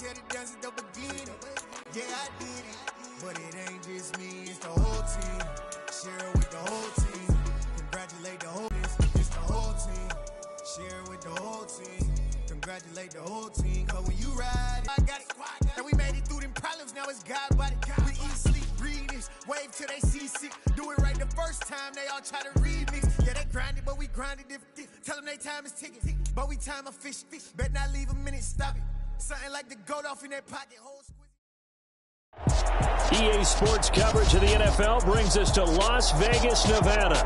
got it done since the beginning. Yeah, I did it, but it ain't just me, it's the whole team. Share it with the whole team. Congratulate the whole team. It's the whole team. Share it with the whole team. Congratulate the whole team. Cause when you ride, I got it. And we made it through them problems. Now it's God body. We eat, sleep, breathe this. Wave till they see sick. Do it right the first time. They all try to remix. Yeah, they grinded, but we grinded different. Tell them they time is ticking. But we time a fish. Bet not leave a minute. Stop it. Something like the goat off in that pocket. Whole squeeze. EA Sports coverage of the NFL brings us to Las Vegas, Nevada.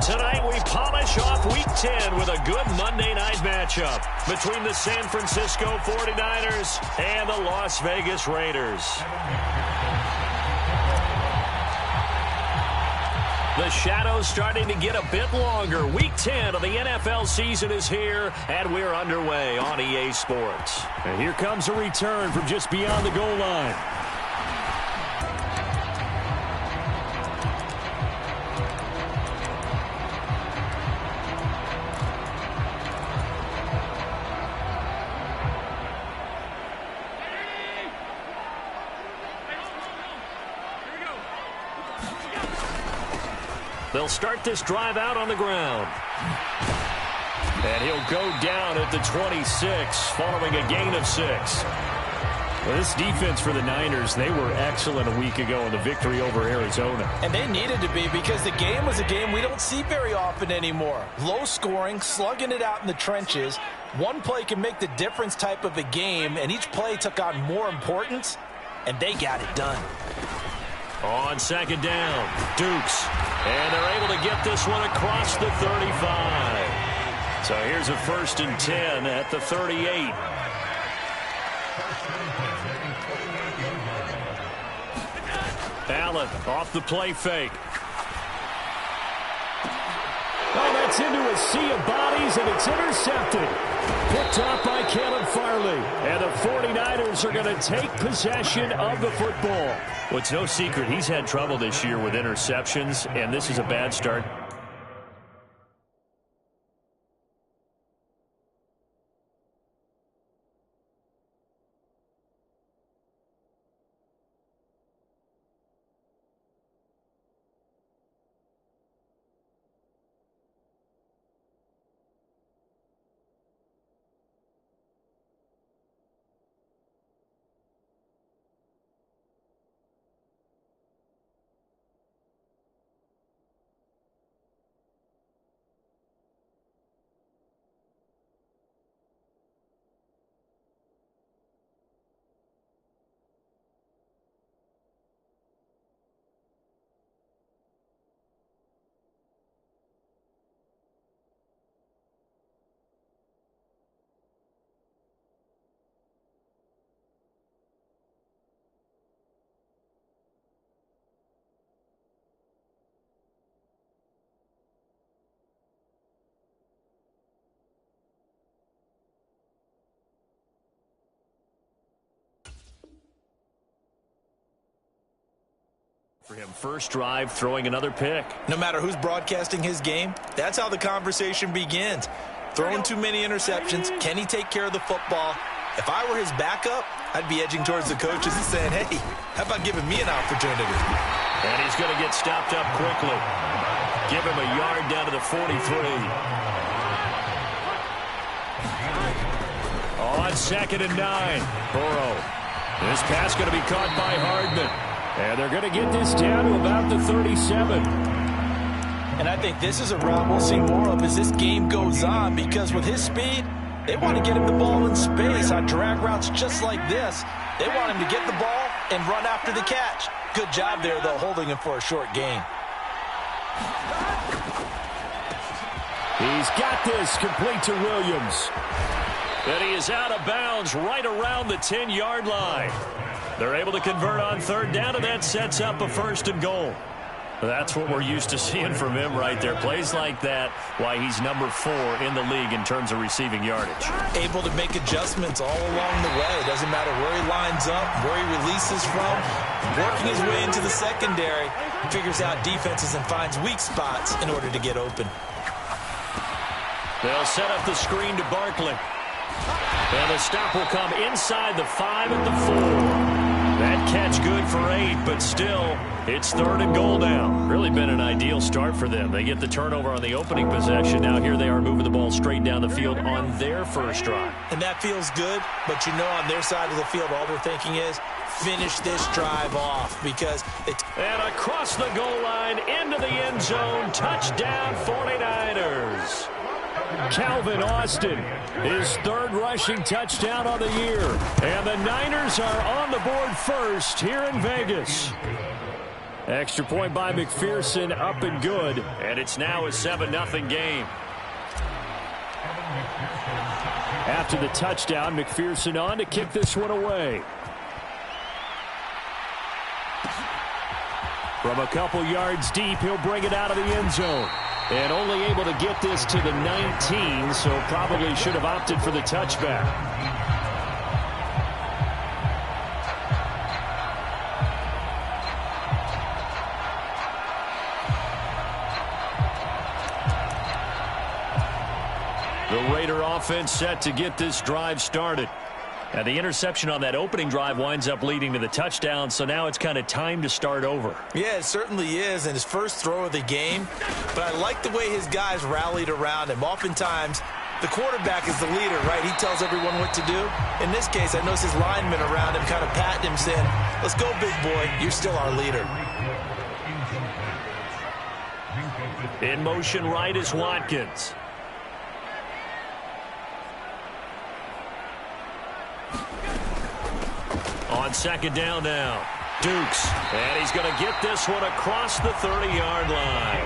Tonight we polish off Week 10 with a good Monday night matchup between the San Francisco 49ers and the Las Vegas Raiders. The shadow's starting to get a bit longer. Week 10 of the NFL season is here, and we're underway on EA Sports. And here comes a return from just beyond the goal line. They'll start this drive out on the ground. And he'll go down at the 26, following a gain of 6. Well, this defense for the Niners, they were excellent a week ago in the victory over Arizona. And they needed to be because the game was a game we don't see very often anymore. Low scoring, slugging it out in the trenches. One play can make the difference type of a game, and each play took on more importance, and they got it done. On second down, Dukes. And they're able to get this one across the 35. So here's a 1st and 10 at the 38. Allen off the play fake. Oh, that's into a sea of bodies, and it's intercepted. Picked up by Caleb Farley. And the 49ers are going to take possession of the football. Well, it's no secret he's had trouble this year with interceptions, and this is a bad start. For him, first drive, throwing another pick. No matter who's broadcasting his game, that's how the conversation begins. Throwing too many interceptions, can he take care of the football? If I were his backup, I'd be edging towards the coaches and saying, hey, how about giving me an opportunity? And he's going to get stopped up quickly. Give him a yard down to the 43. On 2nd and 9, Burrow. This pass going to be caught by Hardman. And they're going to get this down to about the 37. And I think this is a route we'll see more of as this game goes on, because with his speed, they want to get him the ball in space on drag routes just like this. They want him to get the ball and run after the catch. Good job there, though, holding him for a short gain. He's got this complete to Williams. And he is out of bounds right around the 10-yard line. They're able to convert on 3rd down, and that sets up a 1st and goal. That's what we're used to seeing from him right there. Plays like that, why he's number 4 in the league in terms of receiving yardage. Able to make adjustments all along the way. Doesn't matter where he lines up, where he releases from. Working his way into the secondary, figures out defenses and finds weak spots in order to get open. They'll set up the screen to Barkley. And the stop will come inside the 5 at the 4. That catch good for 8, but still, it's 3rd and goal now. Really been an ideal start for them. They get the turnover on the opening possession. Now here they are moving the ball straight down the field on their first drive. And that feels good, but you know on their side of the field, all they're thinking is, finish this drive off because it's... And across the goal line, into the end zone, touchdown 49ers. Calvin Austin, his 3rd rushing touchdown on the year. And the Niners are on the board first here in Vegas. Extra point by McPherson, up and good. And it's now a 7-0 game. After the touchdown, McPherson on to kick this one away. From a couple yards deep, he'll bring it out of the end zone. And only able to get this to the 19, so probably should have opted for the touchback. The Raider offense set to get this drive started. And the interception on that opening drive winds up leading to the touchdown, so now it's kind of time to start over. Yeah, it certainly is, and his first throw of the game. But I like the way his guys rallied around him. Oftentimes, the quarterback is the leader, right? He tells everyone what to do. In this case, I noticed his linemen around him kind of patting him, saying, let's go, big boy. You're still our leader. In motion right is Watkins. On 2nd down now, Dukes. And he's going to get this one across the 30-yard line.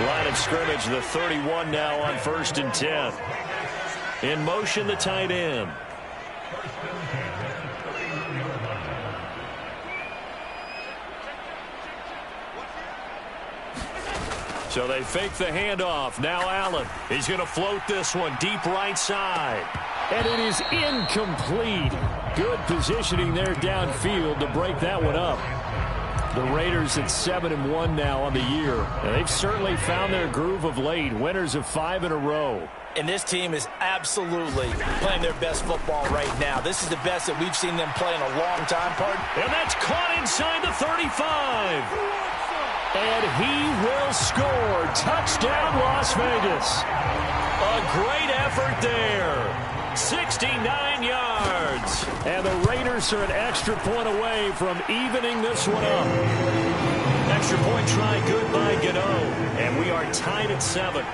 Line of scrimmage, the 31 now on 1st and 10. In motion, the tight end. So they fake the handoff. Now Allen. He's going to float this one deep right side. And it is incomplete. Good positioning there downfield to break that one up. The Raiders at 7-1 now on the year. And they've certainly found their groove of late. Winners of 5 in a row. And this team is absolutely playing their best football right now. This is the best that we've seen them play in a long time, pardon. And that's caught inside the 35. And he will score. Touchdown, Las Vegas. A great effort there. 69 yards. And the Raiders are an extra point away from evening this one up. Extra point try good by Gano. And we are tied at 7.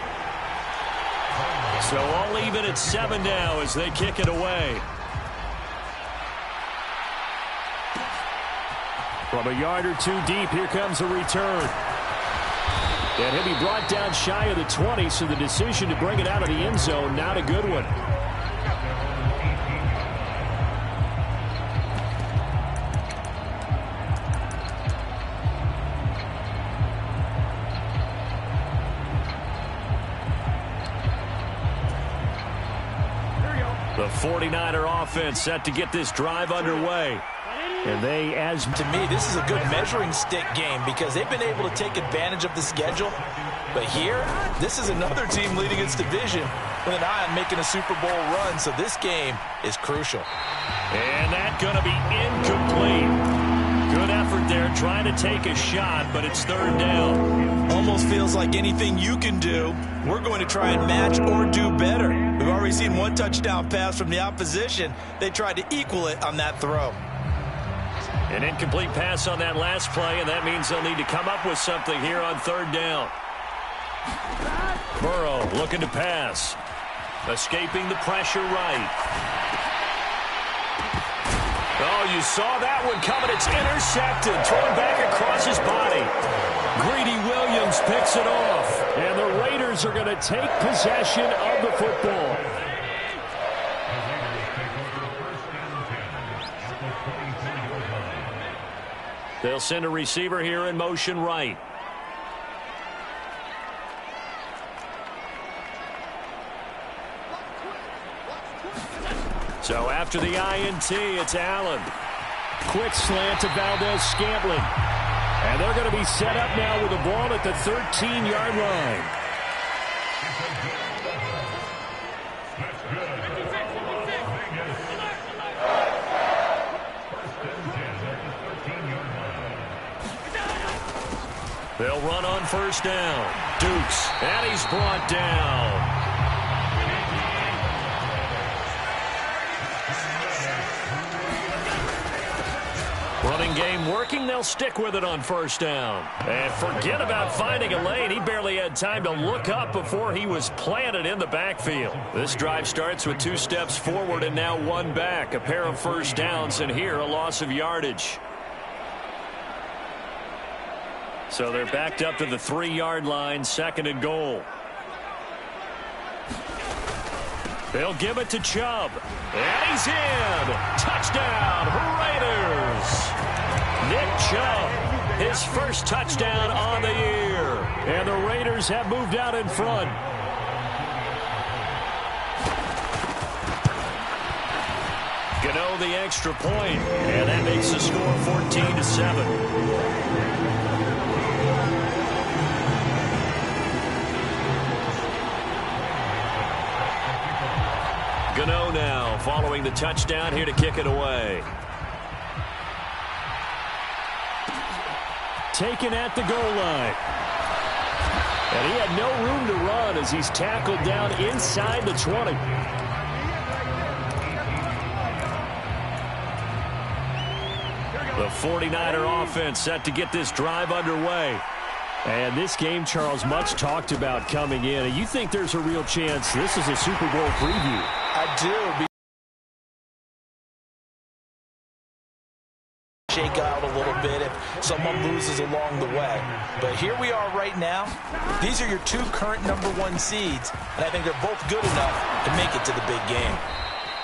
So all even at 7 now as they kick it away. From a yard or 2 deep, here comes a return. And he'll be brought down shy of the 20, so the decision to bring it out of the end zone, not a good one. The 49er offense set to get this drive underway. And they, as to me, this is a good measuring stick game because they've been able to take advantage of the schedule. But here, this is another team leading its division with an eye on making a Super Bowl run. So this game is crucial. And that's going to be incomplete. Good effort there trying to take a shot, but it's 3rd down. Almost feels like anything you can do, we're going to try and match or do better. We've already seen 1 touchdown pass from the opposition. They tried to equal it on that throw. An incomplete pass on that last play, and that means they'll need to come up with something here on 3rd down. Burrow looking to pass. Escaping the pressure right. Oh, you saw that one coming. It's intercepted. Thrown back across his body. Greedy Williams picks it off. And the Raiders are going to take possession of the football. They'll send a receiver here in motion right. So after the INT, it's Allen. Quick slant to Valdez-Scantling. And they're going to be set up now with the ball at the 13-yard line. on first down. Dukes, and he's brought down. Running game working. They'll stick with it on first down. And forget about finding a lane. He barely had time to look up before he was planted in the backfield. This drive starts with 2 steps forward and now 1 back. A pair of first downs, and here a loss of yardage. So they're backed up to the 3-yard line, 2nd and goal. They'll give it to Chubb. And he's in. Touchdown, Raiders. Nick Chubb, his first touchdown on the year. And the Raiders have moved out in front. Gano the extra point, and that makes the score 14-7. Gano now following the touchdown here to kick it away. Taken at the goal line. And he had no room to run as he's tackled down inside the 20. The 49er offense set to get this drive underway. And this game, Charles, much talked about coming in. And you think there's a real chance this is a Super Bowl preview? I do. Shake out a little bit if someone loses along the way. But here we are right now. These are your 2 current #1 seeds, and I think they're both good enough to make it to the big game.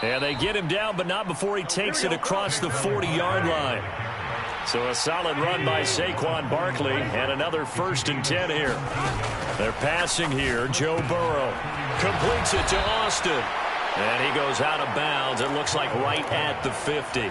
And they get him down, but not before he takes it across the 40-yard line. So a solid run by Saquon Barkley, and another 1st and 10 here. They're passing here. Joe Burrow completes it to Austin. And he goes out of bounds. It looks like right at the 50.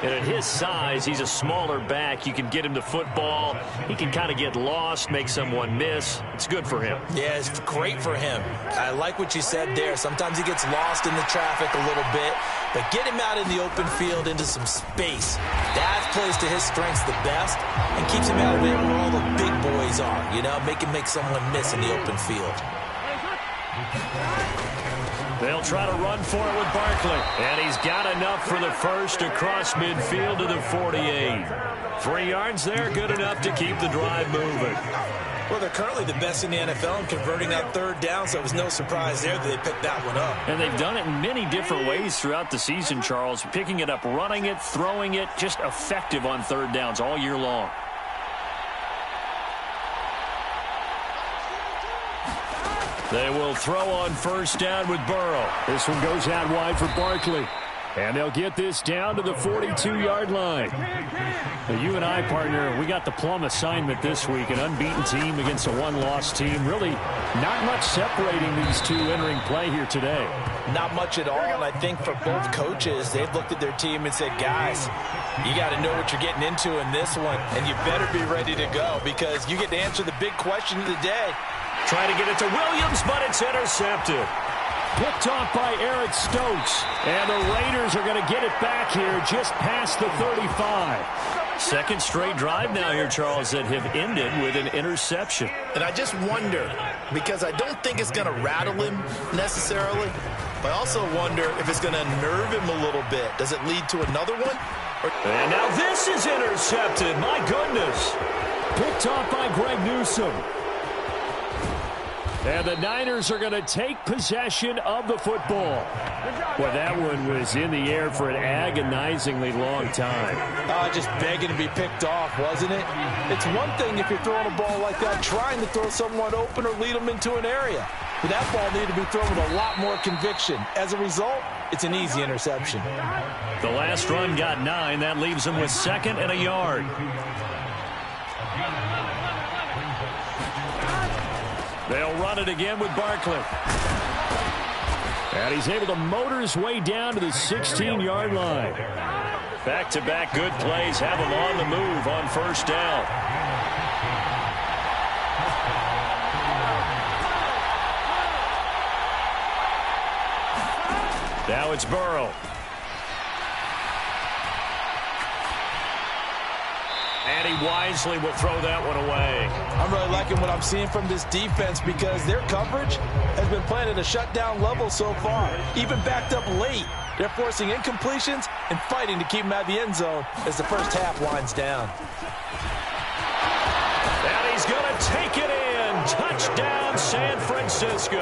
And at his size, he's a smaller back. You can get him the football. He can kind of get lost, make someone miss. It's good for him. Yeah, it's great for him. I like what you said there. Sometimes he gets lost in the traffic a little bit. But get him out in the open field into some space. That plays to his strengths the best and keeps him out of it where all the big boys are. You know, make someone miss in the open field. They'll try to run for it with Barkley. And he's got enough for the first across midfield to the 48. 3 yards there, good enough to keep the drive moving. Well, they're currently the best in the NFL in converting on 3rd down, so it was no surprise there that they picked that one up. And they've done it in many different ways throughout the season, Charles. Picking it up, running it, throwing it, just effective on 3rd downs all year long. They will throw on first down with Burrow. This one goes out wide for Barkley. And they'll get this down to the 42-yard line. Now, you and I, partner, we got the plum assignment this week. An unbeaten team against a one-loss team. Really not much separating these two entering play here today. Not much at all, and I think for both coaches, they've looked at their team and said, guys, you got to know what you're getting into in this one, and you better be ready to go because you get to answer the big question of the day. Trying to get it to Williams, but it's intercepted. Picked off by Eric Stokes. And the Raiders are going to get it back here just past the 35. Second straight drive now here, Charles, that have ended with an interception. And I just wonder, because I don't think it's going to rattle him necessarily, but I also wonder if it's going to nerve him a little bit. Does it lead to another one? And now this is intercepted. My goodness. Picked off by Greg Newsome. And the Niners are going to take possession of the football. Well, that one was in the air for an agonizingly long time. Just begging to be picked off, wasn't it? It's one thing if you're throwing a ball like that, trying to throw someone open or lead them into an area. But that ball needed to be thrown with a lot more conviction. As a result, it's an easy interception. The last run got 9. That leaves them with 2nd and a yard. They'll run it again with Barkley. And he's able to motor his way down to the 16-yard line. Back-to-back good plays have him on the move on first down. Now it's Burrow. And he wisely will throw that one away. I'm really liking what I'm seeing from this defense because their coverage has been playing at a shutdown level so far. Even backed up late, they're forcing incompletions and fighting to keep them out of the end zone as the first half winds down. And he's going to take it in. Touchdown, San Francisco.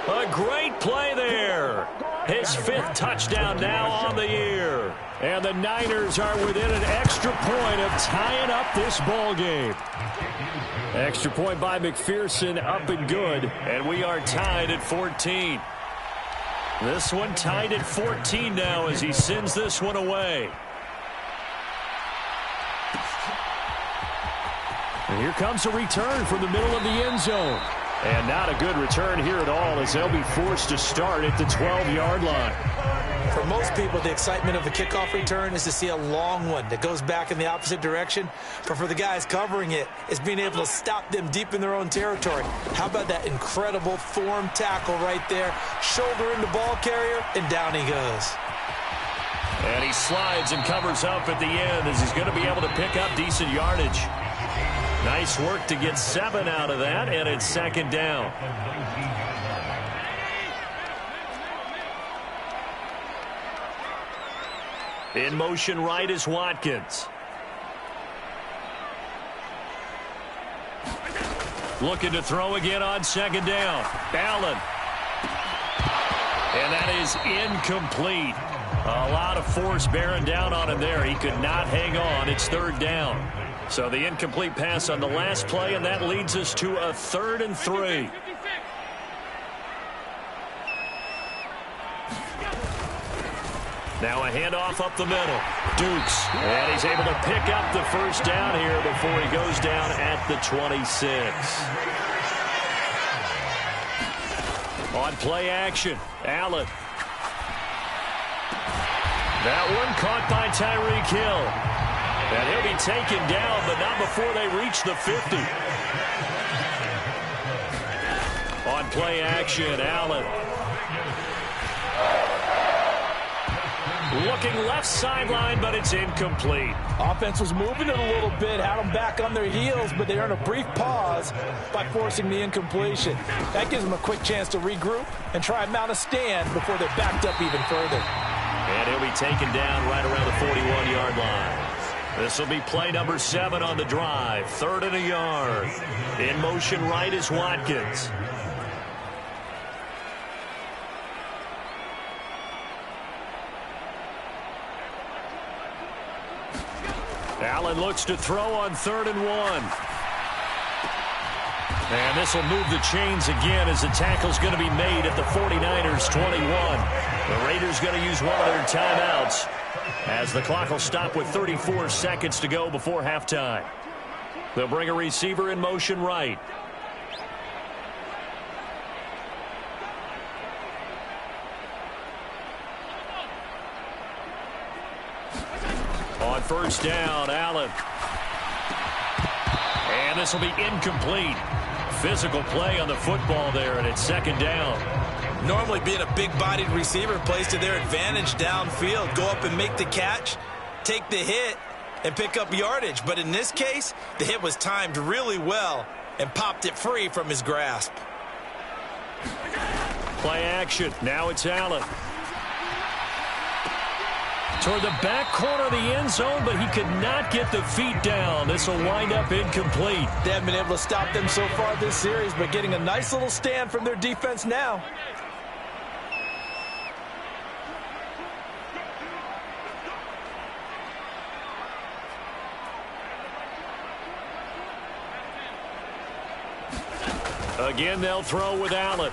A great play there. His 5th touchdown now on the year. And the Niners are within an extra point of tying up this ball game. Extra point by McPherson, up and good. And we are tied at 14. This one tied at 14 now as he sends this one away. And here comes a return from the middle of the end zone. And not a good return here at all as they'll be forced to start at the 12-yard line. For most people, the excitement of a kickoff return is to see a long one that goes back in the opposite direction. But for the guys covering it, it's being able to stop them deep in their own territory. How about that incredible form tackle right there? Shoulder in the ball carrier, and down he goes. And he slides and covers up at the end as he's going to be able to pick up decent yardage. Nice work to get 7 out of that, and it's 2nd down. In motion right is Watkins. Looking to throw again on 2nd down. Allen. And that is incomplete. A lot of force bearing down on him there. He could not hang on. It's 3rd down. So the incomplete pass on the last play, and that leads us to a 3rd and 3. Now a handoff up the middle. Dukes. And he's able to pick up the 1st down here before he goes down at the 26. On play action, Allen. That one caught by Tyreek Hill. And he'll be taken down, but not before they reach the 50. On play action, Allen. Looking left sideline, but it's incomplete. Offense was moving it a little bit, had them back on their heels, but they earned a brief pause by forcing the incompletion. That gives them a quick chance to regroup and try and mount a stand before they're backed up even further. And he'll be taken down right around the 41-yard line. This will be play number 7 on the drive. 3rd and a yard. In motion right is Watkins. Allen looks to throw on 3rd and 1. And this will move the chains again as the tackle's going to be made at the 49ers 21. The Raiders going to use one of their timeouts as the clock will stop with 34 seconds to go before halftime. They'll bring a receiver in motion right. On 1st down, Allen. And this will be incomplete. Physical play on the football there, and it's 2nd down. Normally being a big-bodied receiver plays to their advantage downfield. Go up and make the catch, take the hit, and pick up yardage. But in this case, the hit was timed really well and popped it free from his grasp. Play action. Now it's Allen. Toward the back corner of the end zone, but he could not get the feet down. This will wind up incomplete. They haven't been able to stop them so far this series, but getting a nice little stand from their defense now. Again, they'll throw with Allen.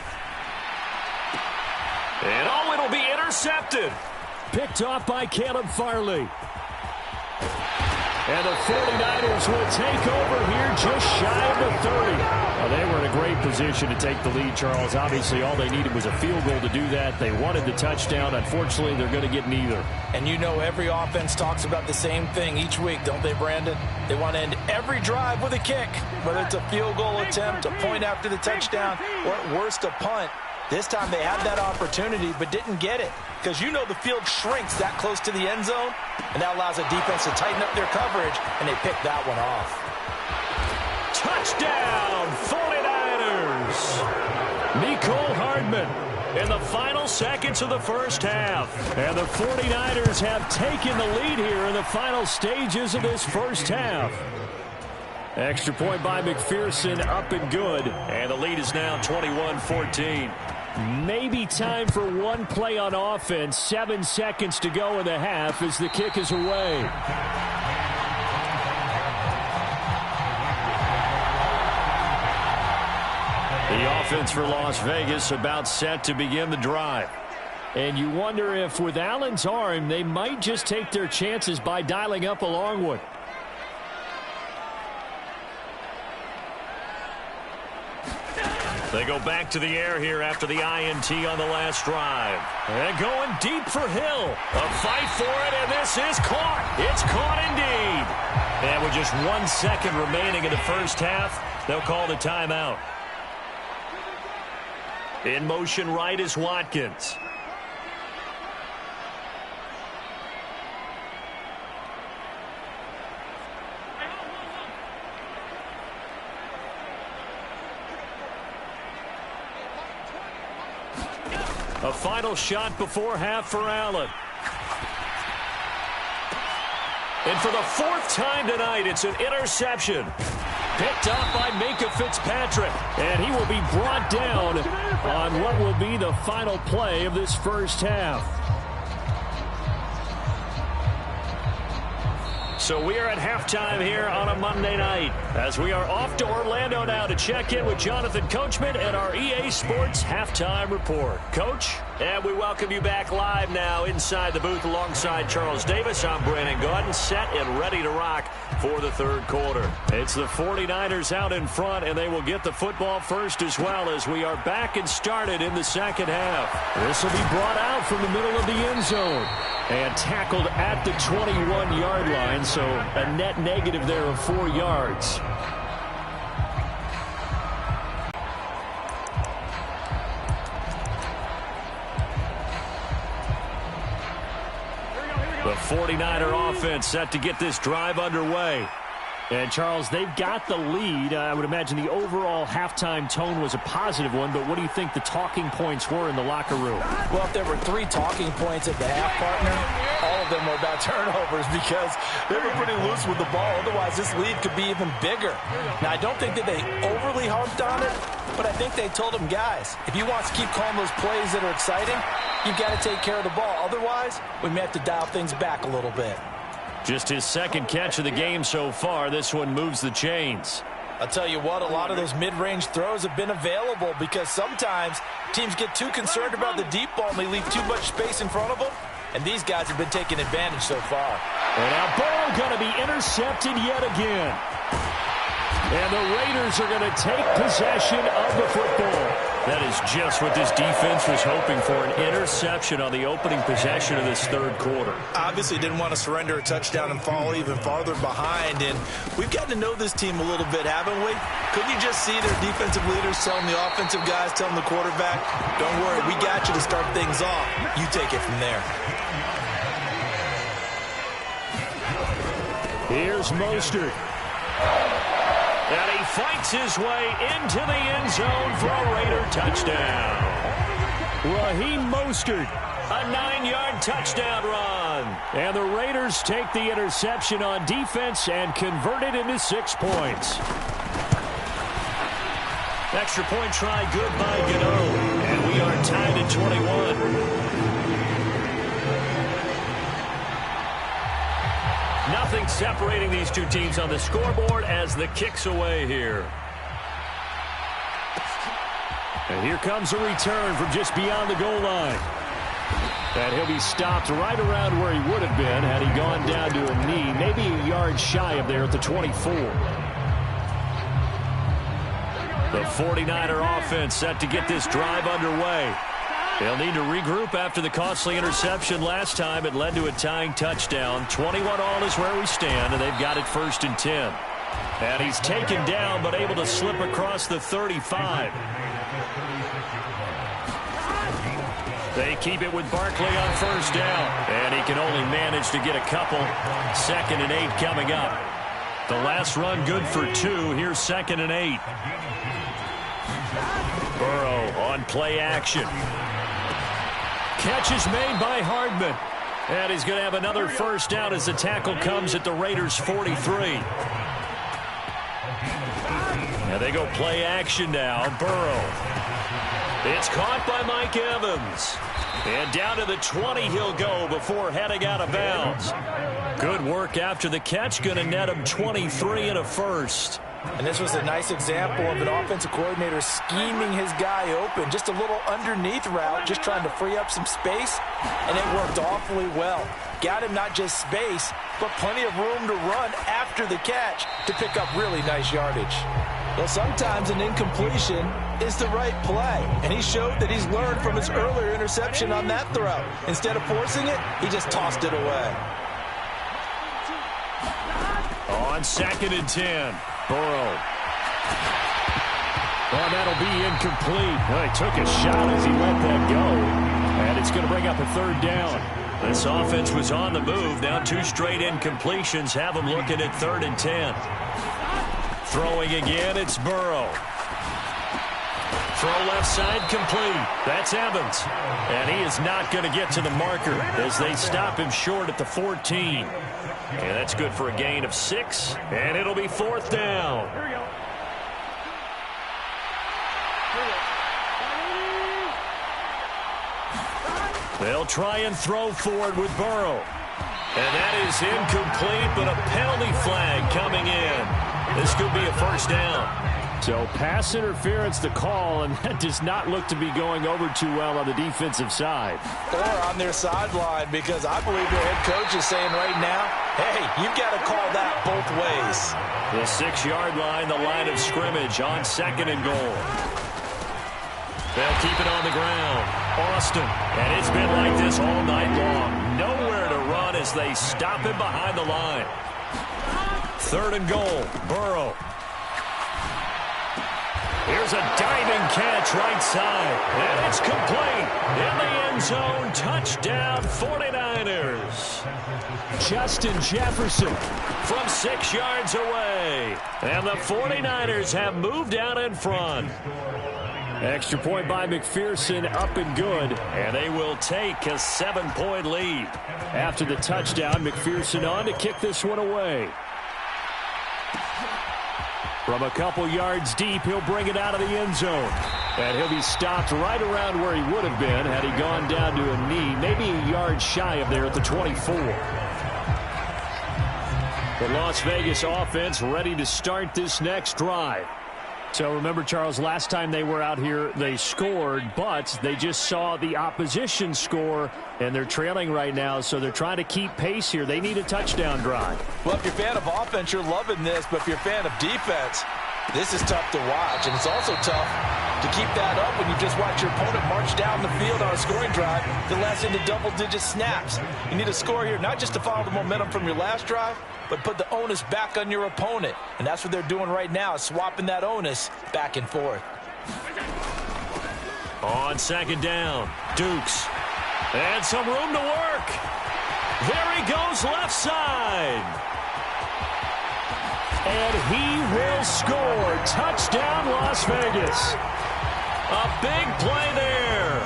And it'll be intercepted. Picked off by Caleb Farley. And the 49ers will take over here just shy of the 30. Well, they were in a great position to take the lead, Charles. Obviously, all they needed was a field goal to do that. They wanted the touchdown. Unfortunately, they're going to get neither. And you know every offense talks about the same thing each week, don't they, Brandon? They want to end every drive with a kick, whether it's a field goal attempt, a point after the touchdown, or at worst, a punt. This time they had that opportunity but didn't get it, because you know the field shrinks that close to the end zone, and that allows the defense to tighten up their coverage, and they pick that one off. Touchdown, 49ers! Mecole Hardman in the final seconds of the first half. And the 49ers have taken the lead here in the final stages of this first half. Extra point by McPherson, up and good. And the lead is now 21-14. Maybe time for one play on offense. 7 seconds to go in the half as the kick is away. The offense for Las Vegas about set to begin the drive. And you wonder if with Allen's arm, they might just take their chances by dialing up a long one. They go back to the air here after the INT on the last drive. And going deep for Hill. A fight for it, and this is caught. It's caught indeed. And with just 1 second remaining in the first half, they'll call the timeout. In motion right is Watkins. A final shot before half for Allen. And for the 4th time tonight, it's an interception. Picked up by Minkah Fitzpatrick. And he will be brought down on what will be the final play of this first half. So we are at halftime here on a Monday night as we are off to Orlando now to check in with Jonathan Coachman and our EA Sports Halftime Report. Coach, and we welcome you back live now inside the booth alongside Charles Davis. I'm Brandon Gaudin, set and ready to rock for the third quarter. It's the 49ers out in front, and they will get the football first as well as we are back and started in the second half. This will be brought out from the middle of the end zone and tackled at the 21-yard line, so a net negative there of 4 yards. The 49er offense set to get this drive underway. And, Charles, they've got the lead. I would imagine the overall halftime tone was a positive one, but what do you think the talking points were in the locker room? Well, if there were 3 talking points at the half, partner, all of them were about turnovers because they were pretty loose with the ball. Otherwise, this lead could be even bigger. Now, I don't think that they overly harped on it, but I think they told them, guys, if you want to keep calling those plays that are exciting, you've got to take care of the ball. Otherwise, we may have to dial things back a little bit. Just his second catch of the game so far. This one moves the chains. I'll tell you what, a lot of those mid-range throws have been available because sometimes teams get too concerned about the deep ball and they leave too much space in front of them. And these guys have been taking advantage so far. And now Burrow going to be intercepted yet again. And the Raiders are going to take possession of the football. That is just what this defense was hoping for, an interception on the opening possession of this third quarter. Obviously didn't want to surrender a touchdown and fall even farther behind, and we've gotten to know this team a little bit, haven't we? Couldn't you just see their defensive leaders telling the offensive guys, telling the quarterback, don't worry, we got you to start things off. You take it from there. Here's Mostert. And he fights his way into the end zone for a Raider touchdown. Raheem Mostert. A 9-yard touchdown run. And the Raiders take the interception on defense and convert it into 6 points. Extra point try good by Gano. And we are tied at 21. Nothing separating these two teams on the scoreboard as the kick's away here. And here comes a return from just beyond the goal line. And he'll be stopped right around where he would have been had he gone down to a knee, maybe a yard shy of there at the 24. The 49er offense set to get this drive underway. They'll need to regroup after the costly interception last time. It led to a tying touchdown. 21-all is where we stand, and they've got it 1st and 10. And he's taken down, but able to slip across the 35. They keep it with Barkley on first down. And he can only manage to get a couple. 2nd and 8 coming up. The last run good for 2. Here's 2nd and 8. Burrow on play action. Catch is made by Hardman. And he's going to have another first down as the tackle comes at the Raiders' 43. And they go play action now. Burrow. It's caught by Mike Evans. And down to the 20 he'll go before heading out of bounds. Good work after the catch. Going to net him 23 and a first. And this was a nice example of an offensive coordinator scheming his guy open. Just a little underneath route, just trying to free up some space. And it worked awfully well. Got him not just space, but plenty of room to run after the catch to pick up really nice yardage. Well, sometimes an incompletion is the right play. And he showed that he's learned from his earlier interception on that throw. Instead of forcing it, he just tossed it away. On 2nd and 10, Burrow. Well, that'll be incomplete. Well, he took a shot as he let that go. And it's going to bring up a 3rd down. This offense was on the move. Now 2 straight incompletions have them looking at 3rd and 10. Throwing again, it's Burrow. Throw left side complete. That's Evans. And he is not going to get to the marker as they stop him short at the 14. And that's good for a gain of 6. And it'll be 4th down. Here we go. They'll try and throw forward with Burrow. And that is incomplete, but a penalty flag coming in. This could be a first down. So pass interference the call, and that does not look to be going over too well on the defensive side. Or on their sideline, because I believe their head coach is saying right now, hey, you've got to call that both ways. The 6-yard line, the line of scrimmage on 2nd and goal. They'll keep it on the ground. Austin. And it's been like this all night long. Nowhere to run as they stop him behind the line. 3rd and goal. Burrow. Here's a diving catch right side. And it's complete. In the end zone. Touchdown 49ers. Justin Jefferson from 6 yards away. And the 49ers have moved out in front. Extra point by McPherson, up and good. And they will take a 7-point lead. After the touchdown, McPherson on to kick this one away. From a couple yards deep, he'll bring it out of the end zone. And he'll be stopped right around where he would have been had he gone down to a knee, maybe a yard shy of there at the 24. The Las Vegas offense ready to start this next drive. So remember, Charles, last time they were out here, they scored, but they just saw the opposition score, and they're trailing right now, so they're trying to keep pace here. They need a touchdown drive. Well, if you're a fan of offense, you're loving this, but if you're a fan of defense, this is tough to watch, and it's also tough to keep that up when you just watch your opponent march down the field on a scoring drive that lasts into double-digit snaps. You need a score here, not just to follow the momentum from your last drive, but put the onus back on your opponent. And that's what they're doing right now, swapping that onus back and forth. On 2nd down, Dukes. And some room to work. There he goes left side. And he will score. Touchdown, Las Vegas. A big play there.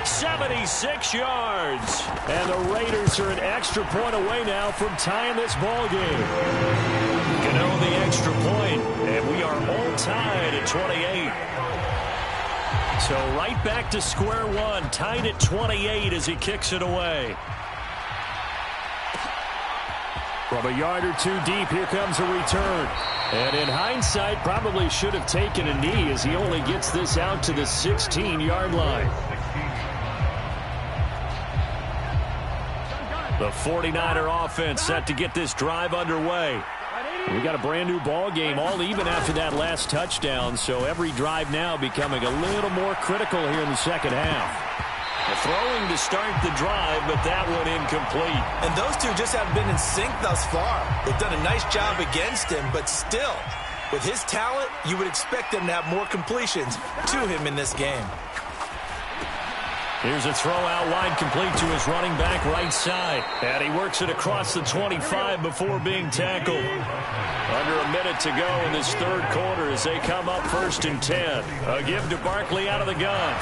76 yards. And the Raiders are an extra point away now from tying this ball game. Gano the extra point, and we are all tied at 28. So right back to square one, tied at 28 as he kicks it away. From a yard or two deep, here comes a return. And in hindsight, probably should have taken a knee as he only gets this out to the 16-yard line. The 49er offense set to get this drive underway. We got a brand new ball game, all even after that last touchdown, so every drive now becoming a little more critical here in the second half. Throwing to start the drive, but that one incomplete. And those two just haven't been in sync thus far. They've done a nice job against him, but still, with his talent, you would expect them to have more completions to him in this game. Here's a throw out wide, complete to his running back right side. And he works it across the 25 before being tackled. Under a minute to go in this third quarter as they come up 1st and 10. A give to Barkley out of the gun.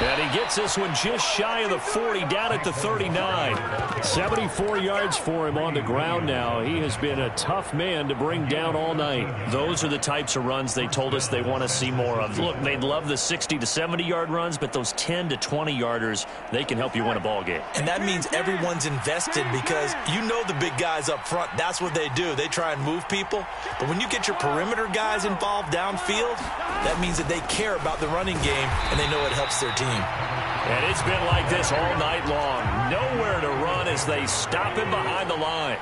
And he gets this one just shy of the 40, down at the 39. 74 yards for him on the ground now. He has been a tough man to bring down all night. Those are the types of runs they told us they want to see more of. Look, they'd love the 60 to 70-yard runs, but those 10 to 20-yarders, they can help you win a ball game. And that means everyone's invested because you know the big guys up front. That's what they do. They try and move people. But when you get your perimeter guys involved downfield, that means that they care about the running game and they know it helps their team. And it's been like this all night long. Nowhere to run as they stop him behind the line.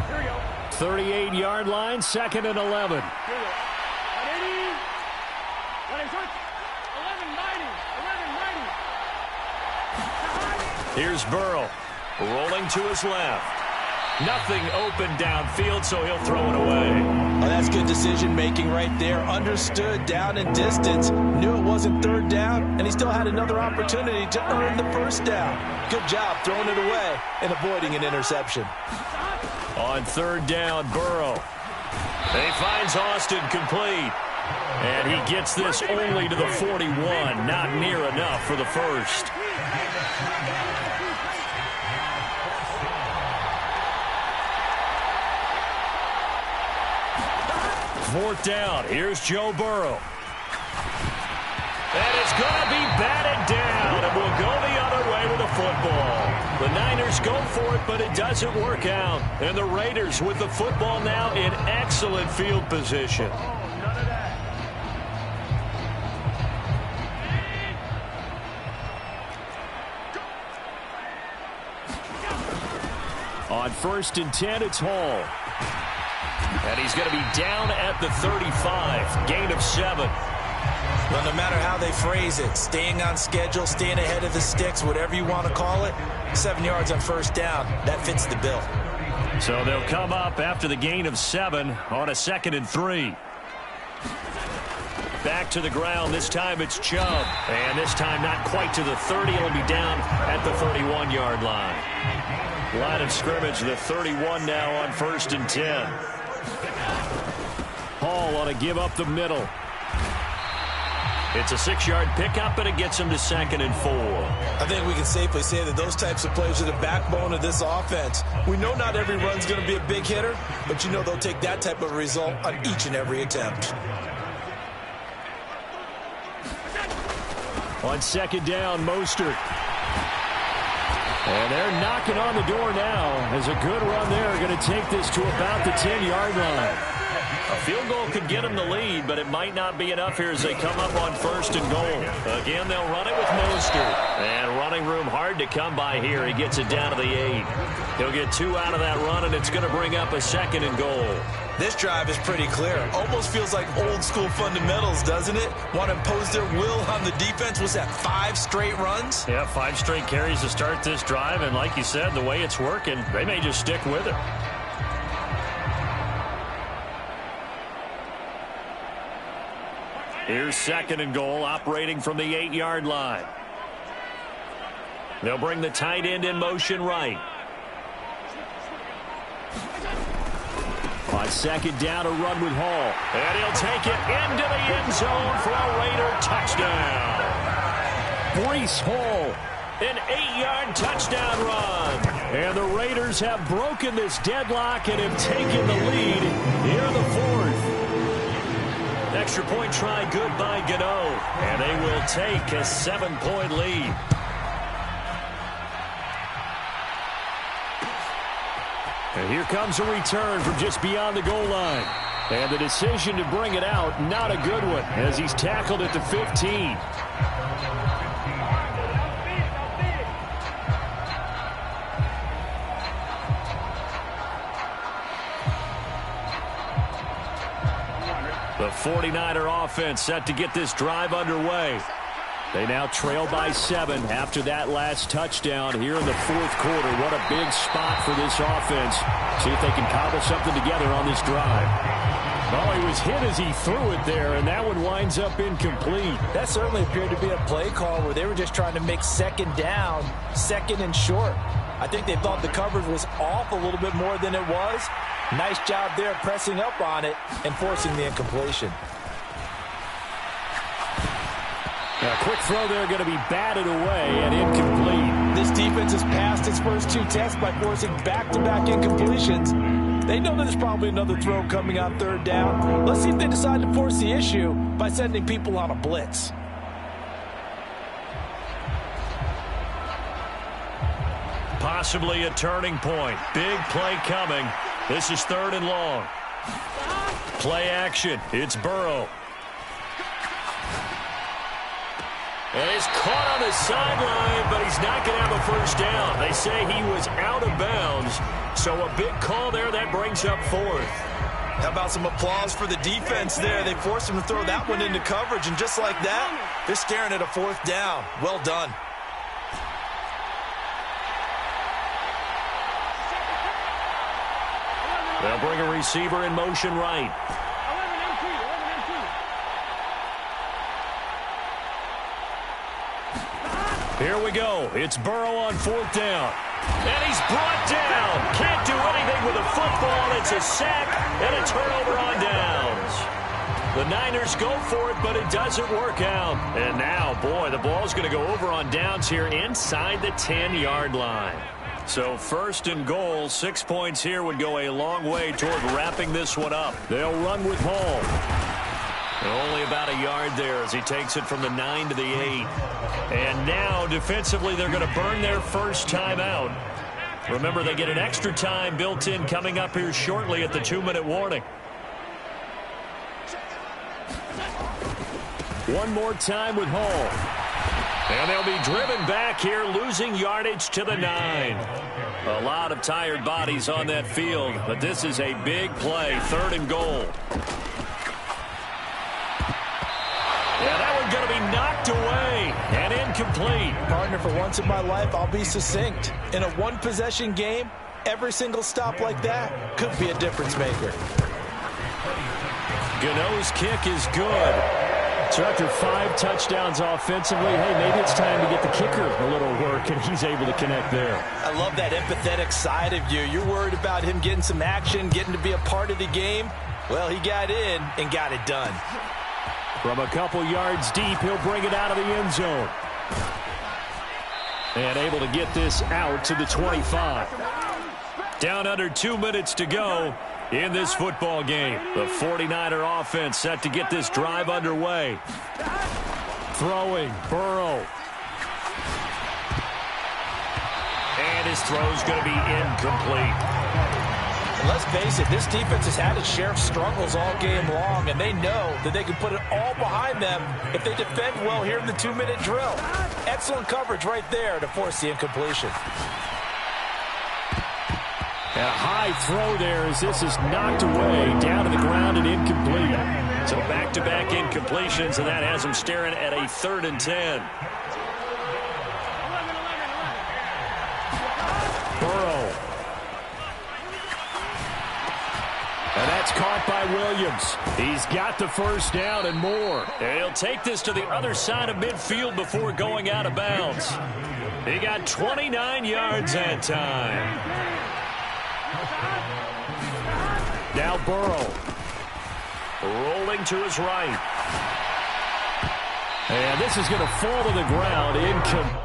Here we go. 38-yard line, 2nd and 11. Here's Burrow, rolling to his left. Nothing open downfield, so he'll throw it away. Oh, that's good decision-making right there. Understood down and distance. Knew it wasn't 3rd down, and he still had another opportunity to earn the 1st down. Good job throwing it away and avoiding an interception. On 3rd down, Burrow. He finds Austin complete. And he gets this only to the 41. Not near enough for the 1st. Fourth down. Here's Joe Burrow. And it's going to be batted down, and we'll go the other way with the football. The Niners go for it, but it doesn't work out. And the Raiders with the football now in excellent field position. On 1st and 10, it's Hall. And he's going to be down at the 35. Gain of 7. Well, no matter how they phrase it, staying on schedule, staying ahead of the sticks, whatever you want to call it, 7 yards on 1st down, that fits the bill. So they'll come up after the gain of 7 on a 2nd and 3. Back to the ground. This time it's Chubb. And this time not quite to the 30. It'll be down at the 31-yard line. Line of scrimmage, the 31 now on 1st and 10. Hall on a give up the middle. It's a 6-yard pickup, and it gets him to 2nd and 4. I think we can safely say that those types of plays are the backbone of this offense. We know not every run's going to be a big hitter, but you know they'll take that type of result on each and every attempt. On 2nd down, Mostert. And they're knocking on the door now. As a good run there, going to take this to about the 10-yard line. A field goal could get them the lead, but it might not be enough here as they come up on 1st and goal. Again, they'll run it with Mostert. And running room hard to come by here. He gets it down to the 8. He'll get 2 out of that run, and it's going to bring up a 2nd and goal. This drive is pretty clear. Almost feels like old school fundamentals, doesn't it? Want to impose their will on the defense. Was that 5 straight runs? Yeah, 5 straight carries to start this drive, and like you said, the way it's working, they may just stick with it. Here's 2nd and goal, operating from the 8-yard line. They'll bring the tight end in motion right. On 2nd down, a run with Hall. And he'll take it into the end zone for a Raider touchdown. Breece Hall. An 8-yard touchdown run. And the Raiders have broken this deadlock and have taken the lead here in the 4th. Extra point try good by Gano. And they will take a 7-point lead. And here comes a return from just beyond the goal line. And the decision to bring it out, not a good one, as he's tackled at the 15. The 49er offense set to get this drive underway. They now trail by 7 after that last touchdown here in the fourth quarter. What a big spot for this offense. See if they can cobble something together on this drive. Well, he was hit as he threw it there, and that one winds up incomplete. That certainly appeared to be a play call where they were just trying to make second down, second and short. I think they thought the coverage was off a little bit more than it was. Nice job there pressing up on it and forcing the incompletion. A quick throw there going to be batted away and incomplete. This defense has passed its first 2 tests by forcing back-to-back incompletions. They know there's probably another throw coming on third down. Let's see if they decide to force the issue by sending people on a blitz. Possibly a turning point. Big play coming. This is 3rd and long. Play action. It's Burrow. And he's caught on the sideline, but he's not going to have a first down. They say he was out of bounds. So a big call there. That brings up 4th. How about some applause for the defense there? They forced him to throw that one into coverage, and just like that, they're staring at a 4th down. Well done. They'll bring a receiver in motion right. Here we go. It's Burrow on 4th down. And he's brought down. Can't do anything with a football. It's a sack and a turnover on downs. The Niners go for it, but it doesn't work out. And now, boy, the ball's going to go over on downs here inside the 10-yard line. So 1st and goal, 6 points here would go a long way toward wrapping this one up. They'll run with Hall. Only about a yard there as he takes it from the 9 to the 8. And now, defensively, they're going to burn their first time out. Remember, they get an extra time built in coming up here shortly at the 2-minute warning. One more time with Hall. And they'll be driven back here, losing yardage to the 9. A lot of tired bodies on that field, but this is a big play, 3rd and goal. Yeah, that one's going to be knocked away and incomplete. Partner, for once in my life, I'll be succinct. In a one-possession game, every single stop like that could be a difference maker. Gano's kick is good. So after 5 touchdowns offensively, hey, maybe it's time to get the kicker a little work, and he's able to connect there. I love that empathetic side of you. You're worried about him getting some action, getting to be a part of the game. Well, he got in and got it done. From a couple yards deep, he'll bring it out of the end zone. And able to get this out to the 25. Down under 2 minutes to go in this football game. The 49er offense set to get this drive underway. Throwing, Burrow. And his throw's going to be incomplete. And let's face it, this defense has had its share of struggles all game long, and they know that they can put it all behind them if they defend well here in the 2-minute drill. Excellent coverage right there to force the incompletion. And a high throw there as this is knocked away, down to the ground and incomplete. So back-to-back incompletions, and that has them staring at a 3rd and 10. Burrow. And that's caught by Williams. He's got the first down and more. And he'll take this to the other side of midfield before going out of bounds. He got 29 yards that time. Now Burrow. Rolling to his right. And this is going to fall to the ground. Incomplete.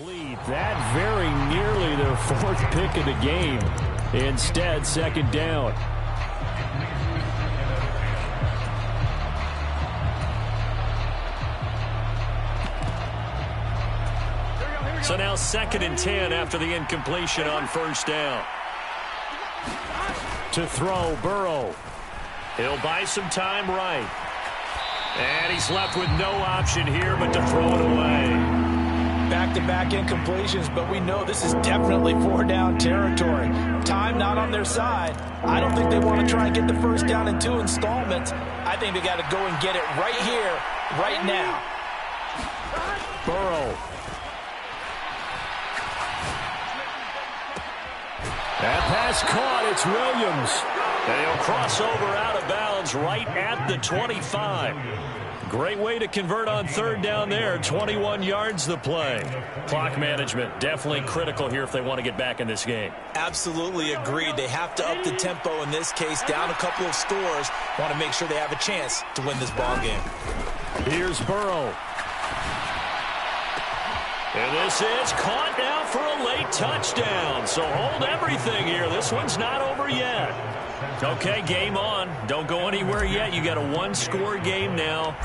Lead that very nearly their fourth pick of the game. Instead, second down. So now 2nd and 10 after the incompletion on first down. To throw, Burrow. He'll buy some time right. And he's left with no option here but to throw it away. Back-to-back incompletions, but we know this is definitely 4-down territory. Time not on their side. I don't think they want to try and get the first down in 2 installments. I think they got to go and get it right here, right now. Burrow. That pass caught. It's Williams. And he'll cross over out of bounds right at the 25. Great way to convert on third down there. 21 yards the play. Clock management definitely critical here if they want to get back in this game. Absolutely agreed. They have to up the tempo in this case. Down a couple of scores. Want to make sure they have a chance to win this ball game. Here's Burrow. And this is caught now for a late touchdown. So hold everything here. This one's not over yet. Okay, game on. Don't go anywhere yet. You got a one-score game now.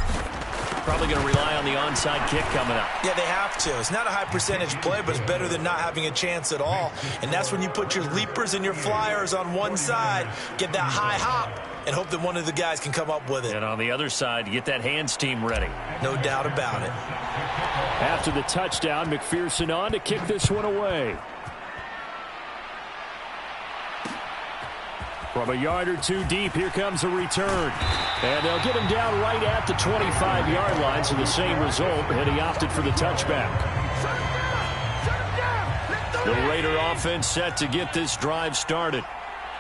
Probably going to rely on the onside kick coming up. Yeah, they have to. It's not a high percentage play, but it's better than not having a chance at all. And that's when you put your leapers and your flyers on one side, get that high hop, and hope that one of the guys can come up with it. And on the other side, you get that hands team ready. No doubt about it. After the touchdown, McPherson on to kick this one away. From a yard or two deep, here comes a return. And they'll get him down right at the 25-yard line, so the same result, and he opted for the touchback. The Raider offense set to get this drive started.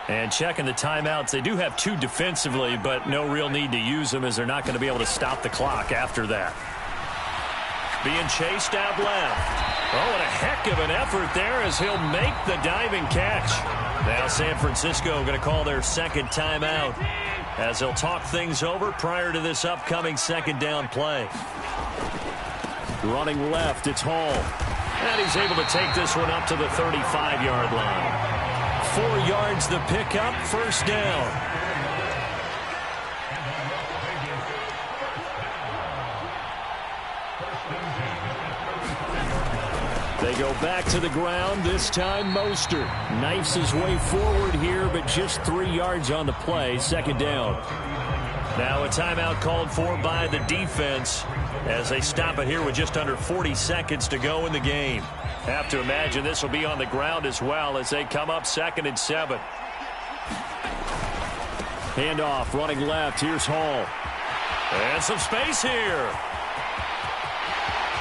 And checking the timeouts, they do have 2 defensively, but no real need to use them as they're not going to be able to stop the clock after that. Being chased out left. Oh, and a heck of an effort there as he'll make the diving catch. Now San Francisco going to call their second timeout as they'll talk things over prior to this upcoming second down play. Running left, it's Hall. And he's able to take this one up to the 35-yard line. 4 yards the pickup, first down. They go back to the ground, this time Mostert. Knifes his way forward here, but just 3 yards on the play, second down. Now a timeout called for by the defense as they stop it here with just under 40 seconds to go in the game. Have to imagine this will be on the ground as well as they come up 2nd and 7. Handoff, running left, here's Hall. And some space here.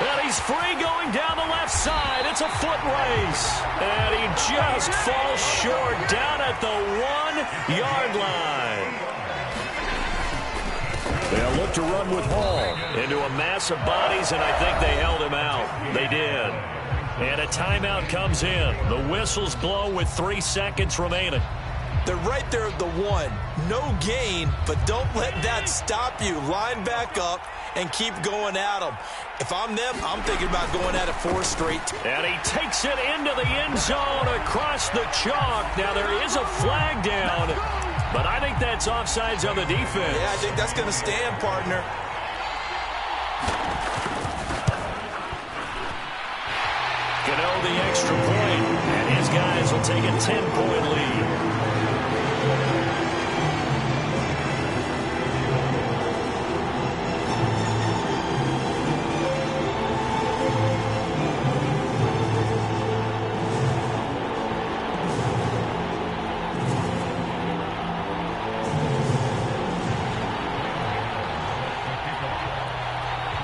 And he's free going down the left side. It's a foot race. And he just falls short down at the 1-yard line. They'll look to run with Hall. Into a mass of bodies, and I think they held him out. They did. And a timeout comes in. The whistles blow with 3 seconds remaining. They're right there at the 1. No gain, but don't let that stop you. Line back up and keep going at them. If I'm them, I'm thinking about going at it 4 straight. And he takes it into the end zone across the chalk. Now there is a flag down, but I think that's offsides on the defense. Yeah, I think that's going to stand, partner. Gano the extra point, and his guys will take a 10-point lead.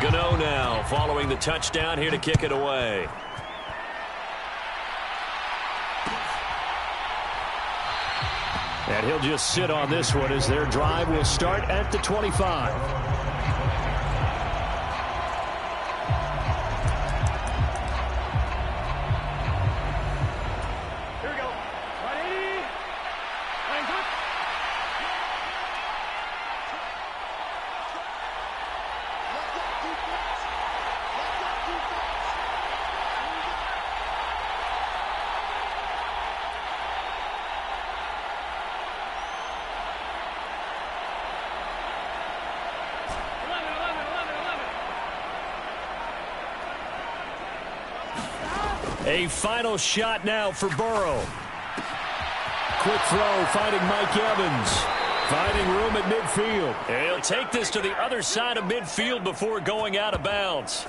Gano now following the touchdown here to kick it away. And he'll just sit on this one as their drive will start at the 25. A final shot now for Burrow. Quick throw, finding Mike Evans. Finding room at midfield. He'll take this to the other side of midfield before going out of bounds.